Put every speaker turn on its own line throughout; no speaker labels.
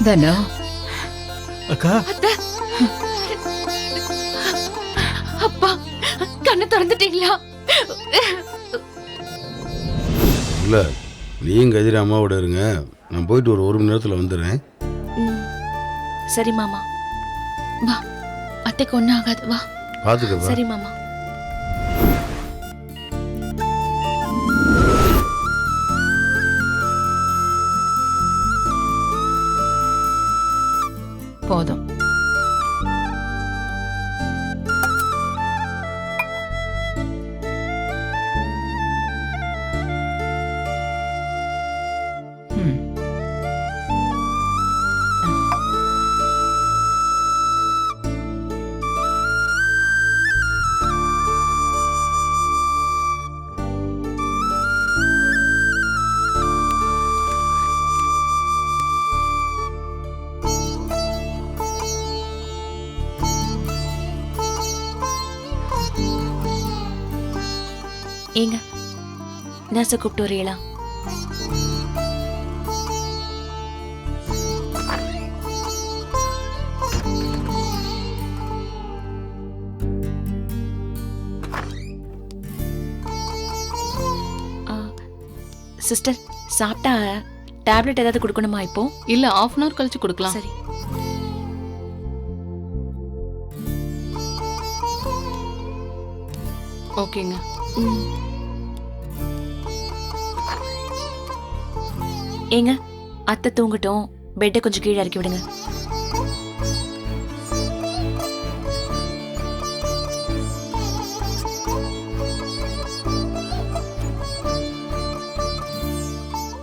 தனு
அக்கா
அப்பா கண்ணை திறந்துட்டீங்களா?
இல்லை நீயும் கதிர அம்மாவோட இருங்க, நான் போயிட்டு ஒரு மணி நேரத்தில் வந்துடுறேன்.
சரி மாமா.
வா, அத்தைக்கு ஒன்றும் ஆகாது, வா.
பார்த்துக்கப்பா.
சரி மாமா.
போதும்.
ஏங்க நர்ஸை கூப்பிட்டு வரீங்களா? சிஸ்டர், சாப்பிட்டா டேப்லெட் ஏதாவது கொடுக்கணுமா இப்போ?
இல்ல, 1/2 hour கழிச்சு கொடுக்கலாம்.
சரி.
ஓகேங்க.
ஏங்க அத்தை தூங்கட்டும், பெட்டை கொஞ்சம் கீழே இறக்கி விடுங்க.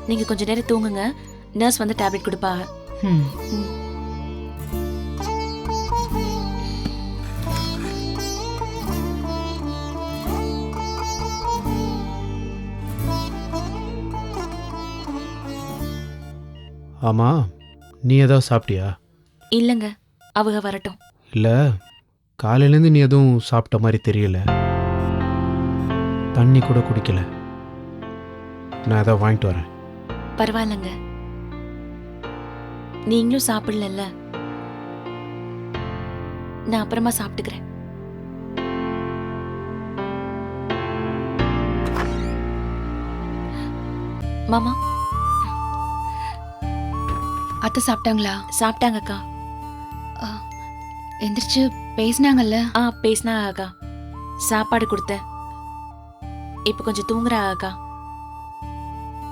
நீங்க கொஞ்ச நேரம் தூங்குங்க, நர்ஸ் வந்து டேப்லெட் கொடுப்பா.
ஆமா, நீ ஏதாவது சாப்பிட்டியா?
இல்லைங்க, அவங்க வரட்டும்.
இல்லை, காலையிலேருந்து நீ எதுவும் சாப்பிட்ட மாதிரி தெரியல, தண்ணி கூட குடிக்கல. நான் ஏதாவது வாங்கிட்டு வரேன்.
பரவாயில்லைங்க, நீங்களும் சாப்பிடல, நான் அப்புறமா சாப்பிட்டுக்கிறேன். மாமா,
அத்தை சாப்பிட்டாங்களா?
சாப்பிட்டாங்கக்கா.
எந்திரிச்சு பேசினாங்கல்ல?
பேசினா அக்கா, சாப்பாடு கொடுத்தேன், இப்ப கொஞ்சம் தூங்குறா அக்கா.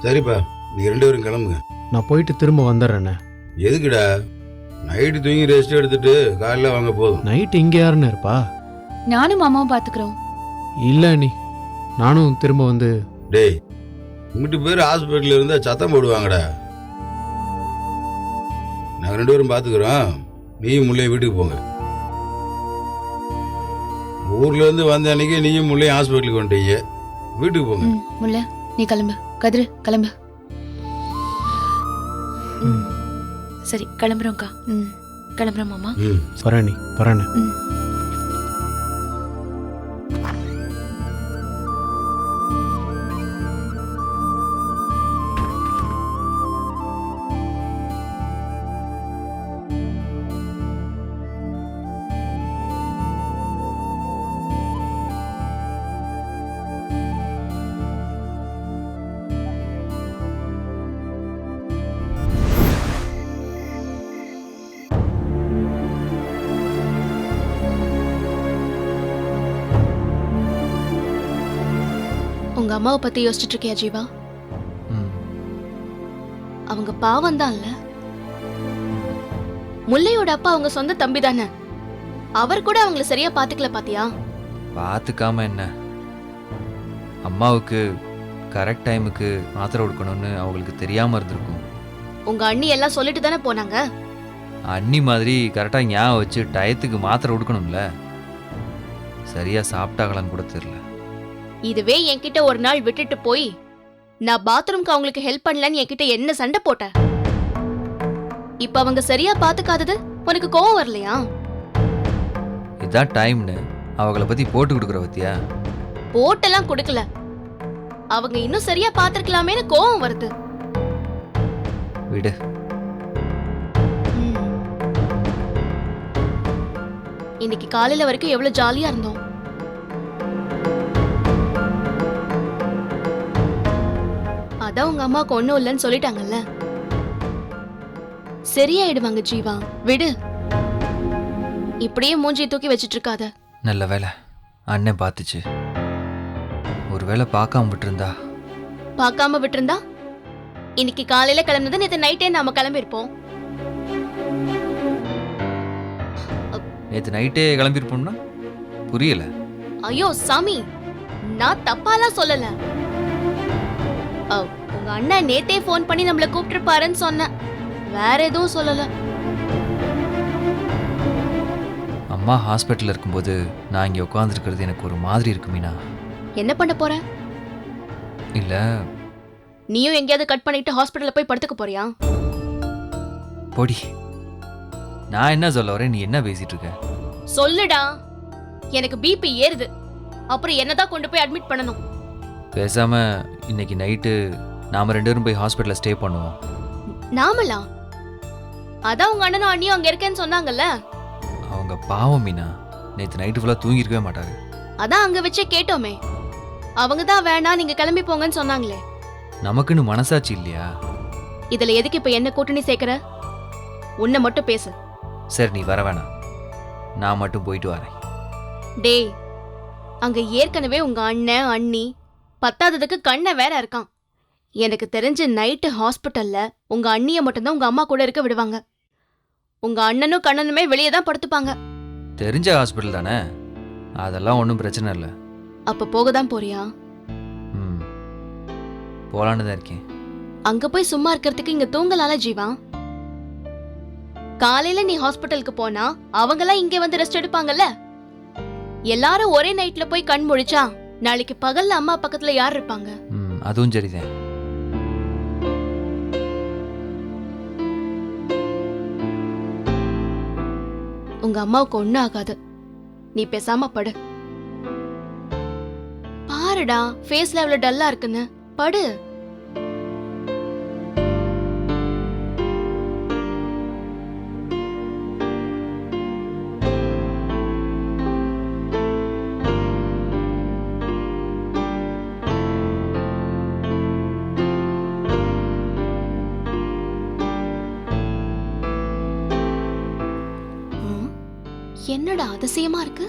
சரிப்பா, நீங்கள் 2 பேரும் கிளம்புங்க.
நான் போயிட்டு திரும்ப வந்துடுறேண்ணே.
எதுக்குடா? நைட்டு தூங்கி ரெஸ்ட் எடுத்துட்டு காலையில் வாங்க போதும்.
நைட்டு இங்கே யாருன்னு இருப்பா?
நானும் மாமாவும் பாத்துக்கிறோம்.
இல்லை நீ, நானும் திரும்ப வந்து.
டேய், இங்கிட்டு பேர் ஹாஸ்பிட்டலில் இருந்தால் சத்தம் போடுவாங்கடா. நாங்கள் 2 பேரும் பார்த்துக்குறோம், நீயும் முல்லையும் வீட்டுக்கு போங்க. ஊர்லேருந்து வந்த அன்னைக்கு நீயும் முல்லையும் ஹாஸ்பிட்டலுக்கு வந்துட்டீங்க, வீட்டுக்கு போங்க.
முல்லை நீ கிளம்பு, கதிரு கிளம்பு.
சரி கிளம்புறோம்க்கா. கிளம்புறோம் மாமா.
வரேன் நீ, வரேண்ணே.
உங்க அம்மாவை பத்தி யோசிச்சுட்டு இருக்கியா ஜீவா? அவங்க பாவம் தான்ல. முல்லையோட அப்பா அவங்க சொந்த தம்பி தானே, அவர் கூட அவங்கள சரியா பாத்துக்கல பாத்தியா?
பாத்துக்காம என்ன, அம்மாவுக்கு கரெக்ட் டைமுக்கு மாத்திரை கொடுக்கணும்னு அவங்களுக்கு தெரியாம இருந்திருக்கும்.
உங்க அண்ணி எல்லாம் சொல்லிட்டு தானே போனாங்க.
அண்ணி மாதிரி கரெக்டா ஞாபகம் வச்சு டயத்துக்கு மாத்திரை கொடுக்கணும்ல, சரியா சாப்பிட்டாங்களான்னு கூட தெரியல.
இதுவே என்கிட்ட ஒரு நாள் விட்டுட்டு போய் நான் பாத்ரூம்க்கு அவங்களுக்கு ஹெல்ப் பண்ணலன்னு என்கிட்ட என்ன சண்டை போட்ட? இப்ப அவங்க சரியா பாத்துக்காதது உனக்கு கோவம் வரலையா?
இதான் டைம்னு அவங்கள பத்தி போட்டு கொடுக்குற பத்தியா?
போட்டெல்லாம் கொடுக்கல, அவங்க இன்னும் சரியா பாத்துருக்கலாமேன்னு கோவம் வருது.
விடு.
இன்னைக்கு காலையில வரைக்கும் எவ்வளவு ஜாலியா இருந்தோம். அதான் உங்க அம்மாவுக்கு ஒண்ணும் இல்லைன்னு சொல்லிட்டாங்கல்ல. சரியாயிடுவாங்க ஜீவா, விடு. இப்படியே மூஞ்சியை தூக்கி வச்சிட்டு இருக்காத.
நல்ல வேலை அண்ணன் பார்த்துச்சு. ஒருவேளை பார்க்காம விட்டுருந்தா.
பார்க்காம விட்டிருந்தா இன்னைக்கு காலையில கிளம்புனது நேத்து நைட்டே நாம கிளம்பிருப்போம்.
நேற்று நைட்டே கிளம்பியிருப்போம்னா புரியல.
ஐயோ சாமி, நான் தப்பாலாம் சொல்லல. உங்க அண்ணன் நேத்தே ஃபோன் பண்ணி நம்மள கூப்பிட்டுருப்பாருன்னு சொன்னேன், வேற எதுவும் சொல்லல.
அம்மா ஹாஸ்பிட்டலில் இருக்கும்போது நான் இங்கே உட்காந்துருக்கிறது எனக்கு ஒரு மாதிரி இருக்கு மீனா.
என்ன பண்ண போற?
இல்லை
நீயும் எங்கேயாவது கட் பண்ணிட்டு ஹாஸ்பிட்டல்ல போய் படுத்துக்க போறியா?
பொடி, நான் என்ன சொல்ல வரேன், நீ என்ன பேசிட்டு இருக்க?
சொல்லுடா. எனக்கு பிபி ஏறுது, அப்புறம் என்னதான் கொண்டு போய் அட்மிட் பண்ணணும்.
பேசாம இன்னைக்கு நைட்டு நாம 2 பேரும் போய் ஹாஸ்பிட்டலில் ஸ்டே பண்ணுவோம்.
நாமலா? அதான் உங்க அண்ணனும் அண்ணியும் அங்க இருக்கேன்னு சொன்னாங்கல்ல.
அவங்க பாவம் மீனா, நேற்று நைட்டு ஃபுல்லாக தூங்கியிருக்கவே மாட்டாங்க.
அதான் அங்க வச்சே கேட்டோமே, அவங்க தான் வேணா நீங்க கிளம்பி போங்கன்னு சொன்னாங்களே.
நமக்குன்னு மனசாட்சி இல்லையா?
இதுல எதுக்கு இப்ப என்ன கூட்டணி சேர்க்கிற? உன்னை மட்டும் பேசு.
சரி நீ வர வேணாம், நான் மட்டும் போயிட்டு வரேன்.
டேய், அங்க ஏற்கனவே உங்க அண்ணன் அண்ணி பத்தாததுக்கு கண்ணை வேற இருக்கான். எனக்கு தெரிஞ்ச நைட்டு ஹாஸ்பிட்டல்ல உங்க அண்ணிய மட்டும்தான் உங்க அம்மா கூட இருக்க விடுவாங்க. உங்க அண்ணனும் கண்ணனுமே வெளியே தான் படுத்துப்பாங்க.
தெரிஞ்ச ஹாஸ்பிட்டல் தானே, அதெல்லாம் ஒன்றும் பிரச்சனை இல்லை.
அப்ப போகதான் போறியா?
ம், போலான்னு தான் இருக்கேன்.
அங்க போய் சும்மா இருக்கிறதுக்கு இங்க தூங்கலால ஜீவா. காலையில நீ ஹாஸ்பிட்டலுக்கு போனா அவங்கெல்லாம் இங்க வந்து ரெஸ்ட் எடுப்பாங்கல்ல. எல்லாரும் ஒரே நைட்ல போய் கண் முழிச்சா நாளைக்கு பகல்ல அம்மா பக்கத்துல யார் இருப்பாங்க?
ம், அதுவும் சரிதான்.
உங்க அம்மாவுக்கு ஒண்ணும் ஆகாது, நீ பேசாம படு. பாருடா, ஃபேஸ்ல எவ்வளவு டல்லா இருக்குன்னு. படு. என்னடா அதிசயமா இருக்கு,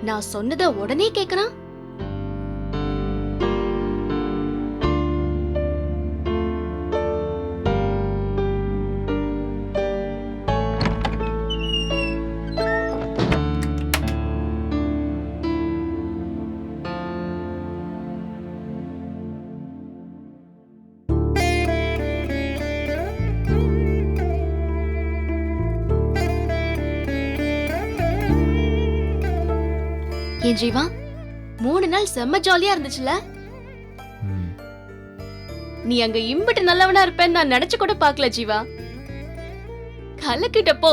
நான் சொன்னதை உடனே கேக்குறான். ஏன் ஜீவா, 3 நாள் செம்ம ஜாலியா இருந்துச்சுல.
ம்,
நீ அங்க இம்பிட்டு நல்லவனா இருப்பேன்னு நான் நினைச்சு கூட பாக்கல ஜீவா. கலக்கிட்ட போ.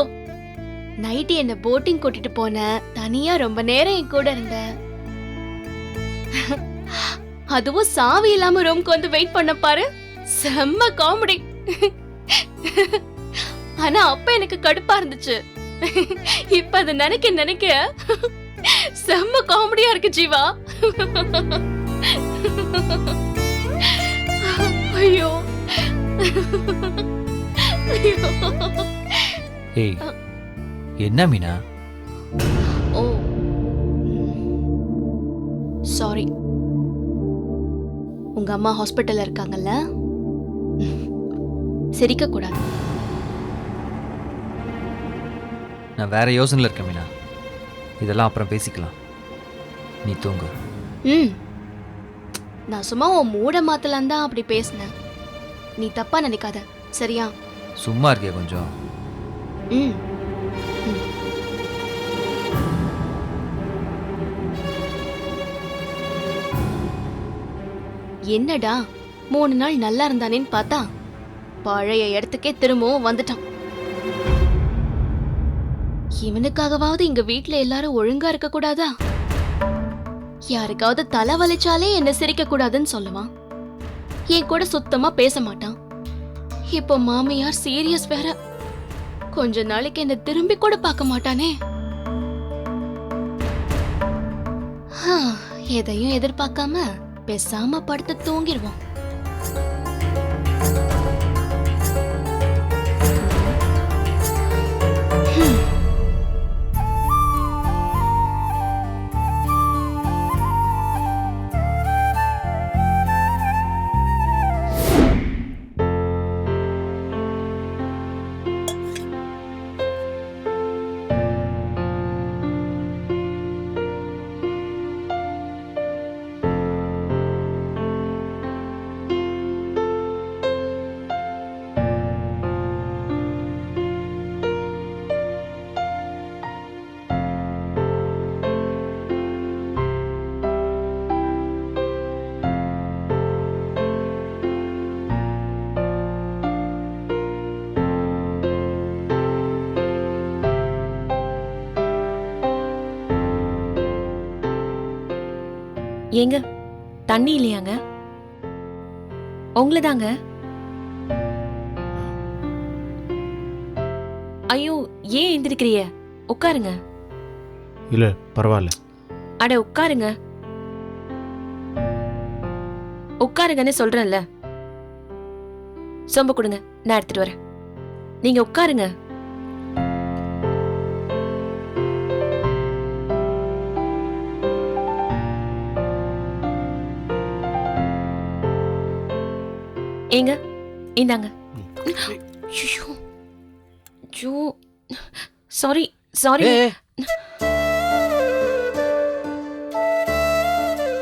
நைட்டு என்ன போட்டிங் கூட்டிட்டு போன, தனியா ரொம்ப நேரம் என் கூட இருந்த. அதுவும் சாவி இல்லாம ரூம்க்கு வந்து வெயிட் பண்ண பாரு, செம்ம காமெடி. ஆனா அப்ப எனக்கு கடுப்பா இருந்துச்சு. இப்ப அது நினைக்க செம்ம காமெடியா இருக்கு ஜீவா. ஐயோ
ஏய் என்ன மீனா?
ஓ சாரி. உங்க அம்மா ஹாஸ்பிட்டல்ல இருக்காங்கல்ல, சிரிக்க கூடாது.
நான் வேற யோசனையில் இருக்கேன் மீனா, இதெல்லாம் அப்புறம் பேசிக்கலாம். நீ தூங்கு.
நான் சும்மா உன் மூட மாத்தலாம் தான் அப்படி பேசினேன், நீ தப்பா நினைக்காத சரியா?
சும்மா இருக்கே கொஞ்சம்.
ம் என்னடா 3 நாள் நல்லா இருந்தானேன்னு பார்த்தா பழைய இடத்துக்கே திரும்பவும் வந்துட்டான். இவனுக்காகவாவது இங்க வீட்ல எல்லாரும் ஒழுங்கா இருக்க கூடாதா? யாருக்காவது தலை வலிச்சாலே என்ன சிரிக்க கூடாதுன்னு சொல்லுவான். என் கூட சுத்தமா பேச மாட்டான். இப்போ மாமியார் சீரியஸ் வேற, கொஞ்ச நாளைக்கு என்ன திரும்பி கூட பார்க்க மாட்டானே. எதையும் எதிர்பார்க்காம பேசாம படுத்து தூங்கிடுவோம்.
ஏங்க தண்ணி இல்லையாங்க? உங்களதாங்க. ஐயோ, ஏன் எந்திரிக்கிறிய? உட்காருங்க.
இல்லை பரவாயில்ல.
அட உட்காருங்க. உட்காருங்கன்னு சொல்றேன்ல. சொம்ப கொடுங்க, நான் எடுத்துட்டு வரேன். நீங்க உட்காருங்க. ஏங்க இந்தாங்க. Sorry sorry.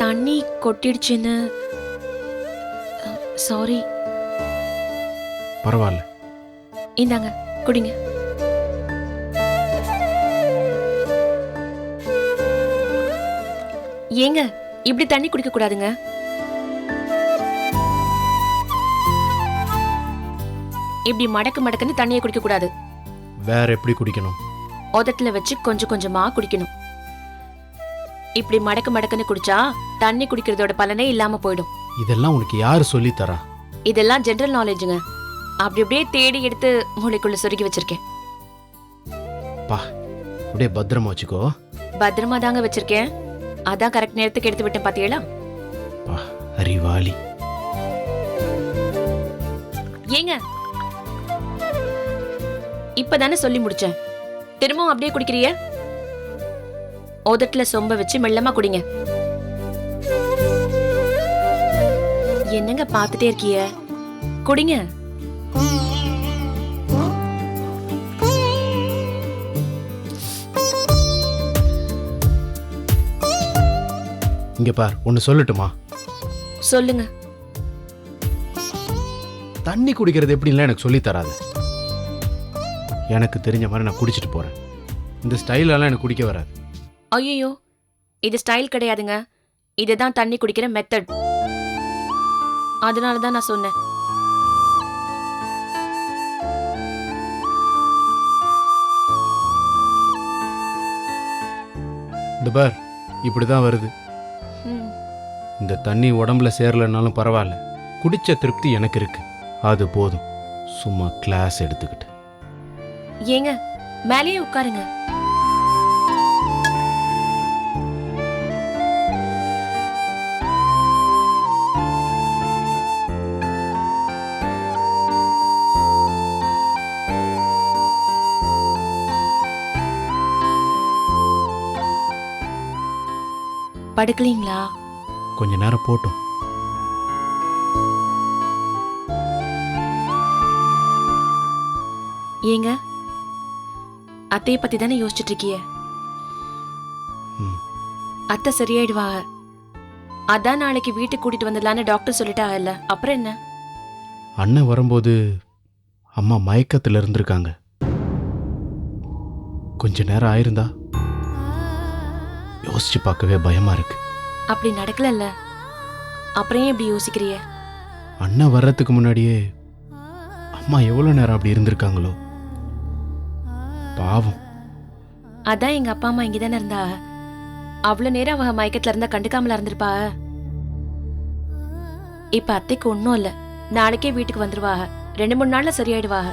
தண்ணி கொட்டிடுச்சுன்னு. சாரி.
பரவாயில்ல.
இந்தாங்க குடிங்க. ஏங்க இப்படி தண்ணி குடிக்க கூடாதுங்க. இப்படி மடக்கு மடக்குன்னு தண்ணியை குடிக்க கூடாது.
வேற எப்படி குடிக்கணும்?
உதட்டுல வச்சு கொஞ்சம் கொஞ்சமா குடிக்கணும். இப்படி மடக்கு மடக்குன்னு குடிச்சா தண்ணி குடிக்கிறதோட பலனே இல்லாம போயிடும்.
இதெல்லாம் உனக்கு யாரு சொல்லி தரா?
இதெல்லாம் ஜெனரல் நாலேஜுங்க. அப்படி அப்படியே தேடி எடுத்து மூளைக்குள்ள சொருகி வச்சிருக்கேன்.
பா, அப்படியே பத்திரமா வச்சுக்கோ.
பத்திரமா தாங்க வச்சிருக்கேன். அதான் கரெக்ட் நேரத்துக்கு எடுத்து விட்டேன் பாத்தீங்களா?
பா, அறிவாளி.
ஏங்க இப்பதானே சொல்லி முடிச்சேன். திரும்பவும் அப்படியே குடிக்கிறிய? உதட்டுல சொம்ப வச்சு மெல்லமா குடிங்க. என்னங்க பாத்துட்டே இருக்கிய? குடிங்க.
இங்க பார், ஒன்னு சொல்லட்டுமா?
சொல்லுங்க.
தண்ணி குடிக்கிறது எப்படின்லாம் எனக்கு சொல்லி தராது. எனக்கு தெரிஞ்ச மாதிரி நான் குடிச்சிட்டு போறேன். இந்த ஸ்டைலெல்லாம் எனக்கு குடிக்க வராது.
ஐயோ, இது ஸ்டைல் கிடையாதுங்க. இதுதான் தண்ணி குடிக்கிற மெத்தட். அதனாலதான் நான் சொன்னேன்.
இந்த பார், இப்படிதான் வருது. இந்த தண்ணி உடம்புல சேரலனாலும் பரவாயில்ல, குடிச்ச திருப்தி எனக்கு இருக்கு. அது போதும். சும்மா கிளாஸ் எடுத்துக்கிட்டு.
ஏங்க மேலேயே உட்காருங்க. படுக்கலீங்களா?
கொஞ்ச நேரம் போட்டும்.
ஏங்க அத்தைய பத்தி தானே யோசிச்சுட்டு இருக்கிய? அத்தை சரியாயிடுவாங்க. அதான் நாளைக்கு வீட்டுக்கு கூட்டிட்டு வந்துடலான்னு டாக்டர் சொல்லிட்டாங்கல்ல, அப்புறம் என்ன?
அண்ணன் வரும்போது அம்மா மயக்கத்துல இருந்திருக்காங்க. கொஞ்ச நேரம் ஆயிருந்தா யோசிச்சு பார்க்கவே பயமா இருக்கு.
அப்படி நடக்கலல்ல, அப்புறம் ஏன் இப்படி யோசிக்கிறிய?
அண்ணன் வர்றதுக்கு முன்னாடியே அம்மா எவ்வளவு நேரம் அப்படி இருந்திருக்காங்களோ. பாவம்.
அதான் எங்க அப்பா அம்மா இங்கதானே இருந்தா. அவ்வளவு நேரம் அவங்க மயக்கத்துல இருந்தா கண்டுக்காமல இருந்திருப்பா. இப்ப அத்தைக்கு ஒன்னும் இல்ல, நாளைக்கே வீட்டுக்கு வந்துருவாங்க. 2-3 நாள்ல சரியாயிடுவாங்க.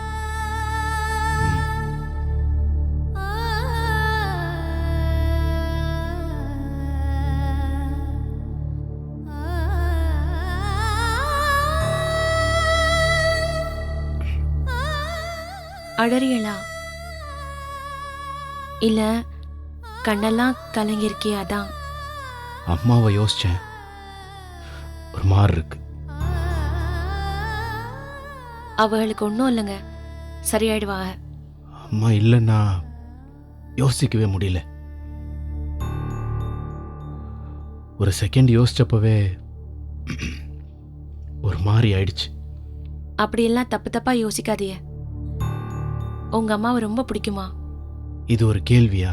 அழறியலா? இல்ல கண்ணெல்லாம் கலங்கிருக்கியா? அதான்.
அம்மாவை யோசிச்சேன், ஒரு மாதிரி இருக்கு.
அவளுக்கு ஒன்றும் இல்லைங்க, சரியாயிடுவா.
அம்மா இல்லைன்னா யோசிக்கவே முடியல. ஒரு செகண்ட் யோசிச்சப்பவே ஒரு மாதிரி ஆயிடுச்சு.
அப்படியெல்லாம் தப்பு தப்பா யோசிக்காதீய. உங்க அம்மாவை ரொம்ப பிடிக்குமா?
இது ஒரு கேள்வியா?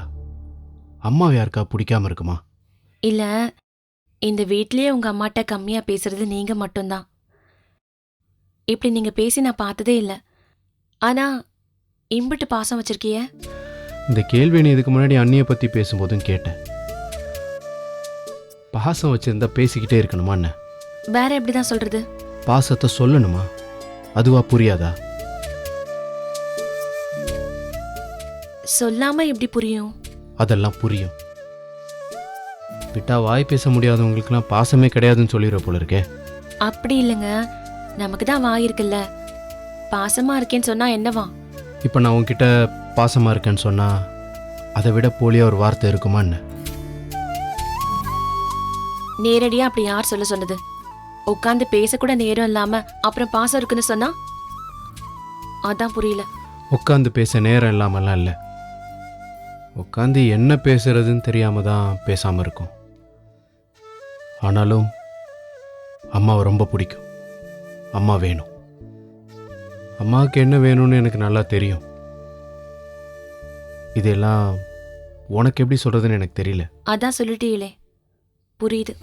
அம்மாவை யாருக்கா பிடிக்காம இருக்குமா?
இல்ல, இந்த வீட்லயே உங்க அம்மாட்ட கம்மியா பேசுறது நீங்க மட்டும்தான். இப்படி நீங்க பேசி நான் பார்த்ததே இல்லை. ஆனா இம்பிட்டு பாசம் வச்சிருக்கிய.
இந்த கேள்வி நீ இதுக்கு முன்னாடி அண்ணியை பற்றி பேசும்போதும் கேட்டேன். பாசம் வச்சிருந்தா பேசிக்கிட்டே இருக்கணுமா என்ன?
வேற எப்படிதான் சொல்றது?
பாசத்தை சொல்லணுமா? அதுவா புரியாதா?
சொல்லாம எப்படி புரியும்?
அதெல்லாம் புரியும். விட்டா வாய் பேச முடியாதவங்களுக்குலாம் பாசமே கிடையாதுன்னு சொல்லிடுற போல இருக்கே.
அப்படி இல்லைங்க, நமக்கு தான் வாய் இருக்குல்ல. பாசமா இருக்கேன்னு சொன்னா என்னவா?
இப்போ நான் உன்கிட்ட பாசமாக இருக்கேன்னு சொன்னா அதை விட போலியா ஒரு வார்த்தை இருக்குமா என்ன?
நேரடியா அப்படி யார் சொல்ல சொன்னது? உட்காந்து பேசக்கூட நேரம் இல்லாம அப்புறம் பாசம் இருக்குன்னு சொன்னா அதான் புரியல.
உட்காந்து பேச நேரம் இல்லாமலாம் இல்லை, உட்காந்து என்ன பேசுறதுன்னு தெரியாம தான் பேசாமல் இருக்கும். ஆனாலும் அம்மாவை ரொம்ப பிடிக்கும். அம்மா வேணும். அம்மாவுக்கு என்ன வேணும்னு எனக்கு நல்லா தெரியும். இதெல்லாம் உனக்கு எப்படி சொல்றதுன்னு எனக்கு தெரியல.
அதான் சொல்லிட்டீங்களே, புரியுது.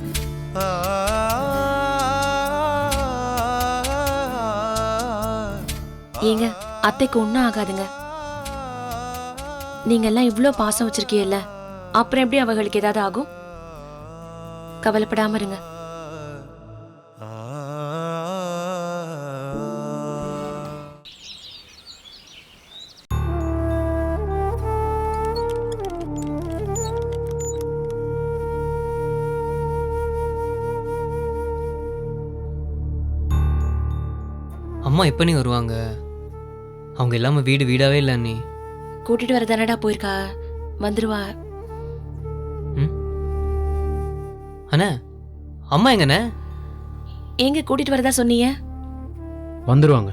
ஏங்க, அத்தைக்கு ஒன்றும் ஆகாதுங்க. நீங்க எல்லாம் இவ்ளோ பாசம் வச்சிருக்கீல்ல, அப்புறம் எப்படி அவங்களுக்கு ஏதாவது ஆகும்? கவலைப்படாம இருங்க.
அம்மா எப்போ நீ வருவாங்க? அவங்க இல்லாமல் வீடு வீடாவே இல்லை அண்ணி.
கூட்டிட்டு வர தானடா போயிருக்கா, வந்துருவா.
அண்ணா, அம்மா எங்கண்ணே?
எங்க கூட்டிட்டு வரதா சொன்னீங்க?
வந்துருவாங்க.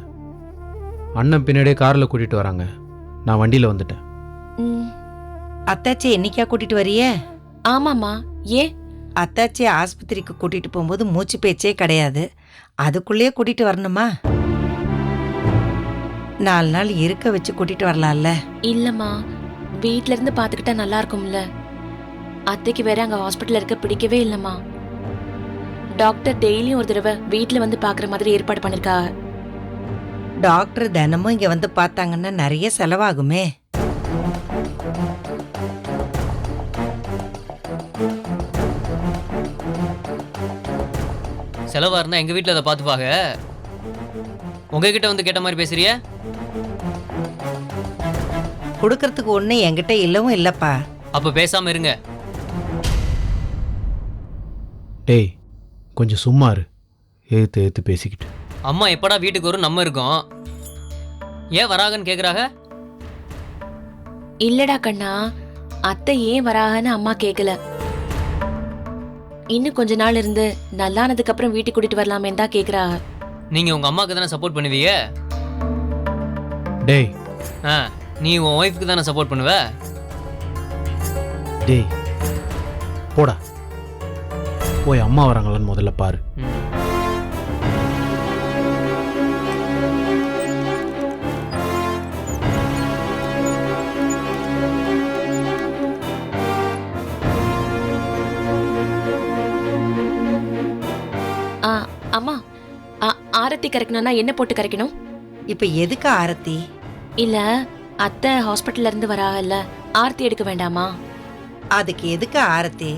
அண்ணன் பின்னாடியே காரில் கூட்டிட்டு வராங்க. நான் வண்டியில் வந்துட்டேன்.
ம்,
அத்தாச்சி என்னைக்கா கூட்டிட்டு வரிய?
ஆமாம்மா. ஏன்?
அத்தாச்சி ஆஸ்பத்திரிக்கு கூட்டிட்டு போகும்போது மூச்சு பேச்சே கிடையாது, அதுக்குள்ளேயே கூட்டிட்டு வரணுமா? 4 நாள் இருக்க வச்சு கூட்டிட்டு வரலாம்ல.
இல்லம்மா, வீட்ல இருந்து பாத்துக்கிட்டா நல்லா இருக்கும்ல. அத்தைக்கு வேற அங்க ஹாஸ்பிட்டல் இருக்க பிடிக்கவே இல்லம்மா. டாக்டர் டெய்லியும் ஒரு தடவை வீட்ல வந்து பாக்குற மாதிரி ஏற்பாடு பண்ணிருக்கா.
டாக்டர் தினமும் இங்க வந்து பார்த்தாங்கன்னா நிறைய செலவாகுமே.
செலவாக இருந்தால் எங்கள் வீட்டில் அதை பார்த்துப்பாங்க. உங்ககிட்ட வந்து கேட்ட மாதிரி பேசுறிய?
கொடுக்கறதுக்கு ஒண்ணு என்கிட்ட இல்லவும் இல்லப்பா.
அப்போ பேசாமல் இருங்க.
டேய், கொஞ்சம் சும்மா இரு. எழுத்து எழுத்து பேசிக்கிட்டு.
அம்மா எப்படா வீட்டுக்கு வரும், நம்ம இருக்கோம். ஏன் வராங்கன்னு கேட்குறாங்க?
இல்லடா கண்ணா, அத்தை ஏன் வராகன்னு அம்மா கேக்கல. இன்னும் கொஞ்ச நாள் இருந்து நல்லானதுக்கு அப்புறம் வீட்டுக்கு கூட்டிட்டு வரலாமே தான் கேக்குறா.
நீங்கள் உங்கள் அம்மாவுக்கு தானே சப்போர்ட் பண்ணுவீங்க?
டேய்
நீ உன் ஒய்ஃபுக்கு தானே சப்போர்ட் பண்ணுவ?
டேய் போடா, போய் அம்மா வராங்களான்னு முதல்ல பாரு.
அம்மா, ஆரத்தி கரைக்கணும்னா என்ன போட்டு கரைக்கணும்?
இப்ப எதுக்கு ஆரத்தி?
இல்ல, அத்தை ஹாஸ்பிட்டல்ல இருந்து வராகல்ல, ஆரத்தி எடுக்க வேண்டாமா?
அதுக்கு எதுக்கு ஆரத்தி?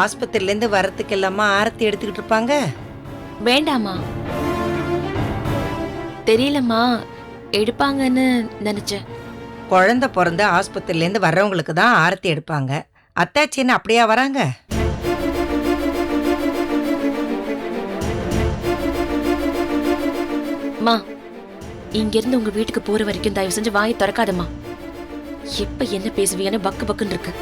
ஆஸ்பத்திரில இருந்து வரத்துக்கு எல்லாமா ஆரத்தி எடுத்துக்கிட்டு இருப்பாங்க?
வேண்டாமா? தெரியலம்மா, எடுப்பாங்கன்னு நினைச்சேன்.
குழந்தை பிறந்த ஆஸ்பத்திரில இருந்து வர்றவங்களுக்கு தான் ஆரத்தி எடுப்பாங்க. அத்தாச்சின்னு அப்படியா வராங்க?
மா, இங்கிருந்து உங்க வீட்டுக்கு போற வரைக்கும் தயவு செஞ்சு வாயை திறக்காதம்மா. எப்ப என்ன பேசுவீங்கன்னு பக்கு பக்குன்னு இருக்கு.